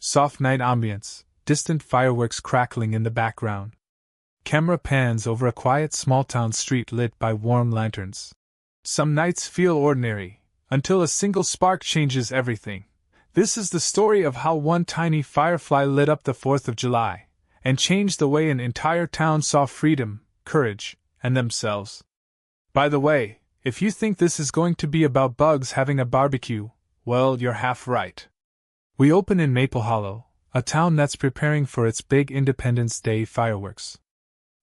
Soft night ambience, distant fireworks crackling in the background. Camera pans over a quiet small-town street lit by warm lanterns. Some nights feel ordinary, until a single spark changes everything. This is the story of how one tiny firefly lit up the 4th of July, and changed the way an entire town saw freedom, courage, and themselves. By the way, if you think this is going to be about bugs having a barbecue, well, you're half right. We open in Maple Hollow, a town that's preparing for its big Independence Day fireworks.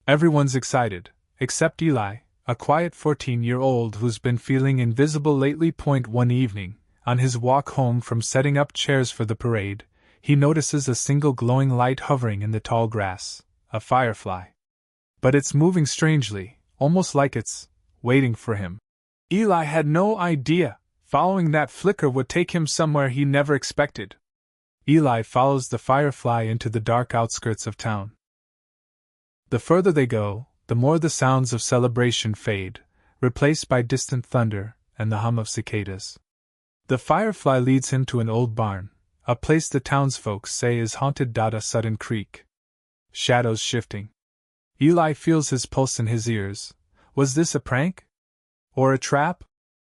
Everyone's excited, except Eli, a quiet 14-year-old who's been feeling invisible lately. One evening, on his walk home from setting up chairs for the parade, he notices a single glowing light hovering in the tall grass, a firefly. But it's moving strangely, almost like it's waiting for him. Eli had no idea following that flicker would take him somewhere he never expected. Eli follows the firefly into the dark outskirts of town. The further they go, the more the sounds of celebration fade, replaced by distant thunder and the hum of cicadas. The firefly leads him to an old barn, a place the townsfolk say is haunted. A sudden creak. Shadows shifting. Eli feels his pulse in his ears. Was this a prank? Or a trap?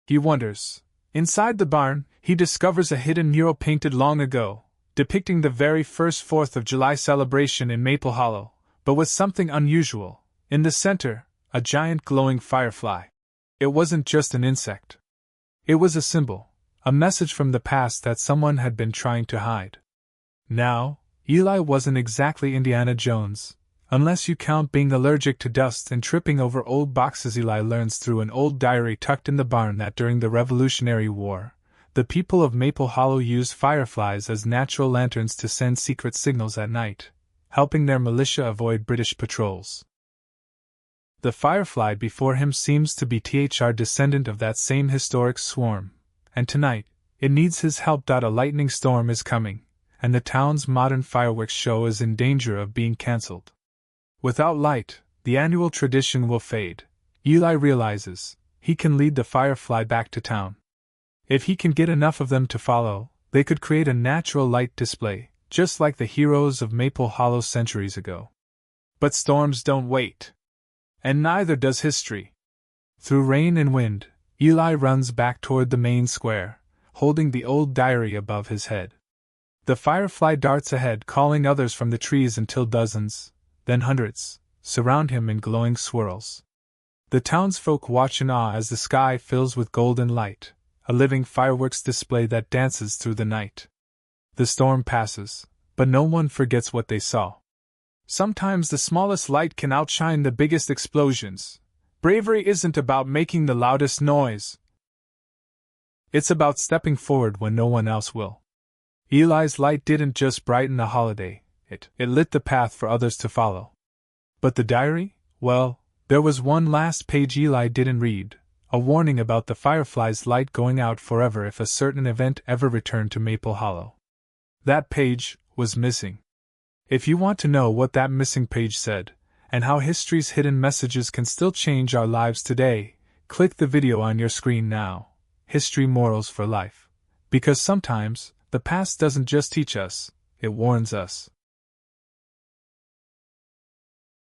He wonders. Inside the barn, he discovers a hidden mural painted long ago, depicting the very first 4th of July celebration in Maple Hollow, but with something unusual. In the center, a giant glowing firefly. It wasn't just an insect. It was a symbol, a message from the past that someone had been trying to hide. Now, Eli wasn't exactly Indiana Jones, unless you count being allergic to dust and tripping over old boxes. Eli learns through an old diary tucked in the barn that during the Revolutionary War, the people of Maple Hollow used fireflies as natural lanterns to send secret signals at night, helping their militia avoid British patrols. The firefly before him seems to be a descendant of that same historic swarm, and tonight, it needs his help. A lightning storm is coming, and the town's modern fireworks show is in danger of being cancelled. Without light, the annual tradition will fade. Eli realizes he can lead the firefly back to town. If he can get enough of them to follow, they could create a natural light display, just like the heroes of Maple Hollow centuries ago. But storms don't wait. And neither does history. Through rain and wind, Eli runs back toward the main square, holding the old diary above his head. The firefly darts ahead, calling others from the trees until dozens, then hundreds, surround him in glowing swirls. The townsfolk watch in awe as the sky fills with golden light, a living fireworks display that dances through the night. The storm passes, but no one forgets what they saw. Sometimes the smallest light can outshine the biggest explosions. Bravery isn't about making the loudest noise. It's about stepping forward when no one else will. Eli's light didn't just brighten the holiday, it lit the path for others to follow. But the diary? Well, there was one last page Eli didn't read, a warning about the firefly's light going out forever if a certain event ever returned to Maple Hollow. That page was missing. If you want to know what that missing page said, and how history's hidden messages can still change our lives today, click the video on your screen now. History Morals for Life. Because sometimes, the past doesn't just teach us, it warns us.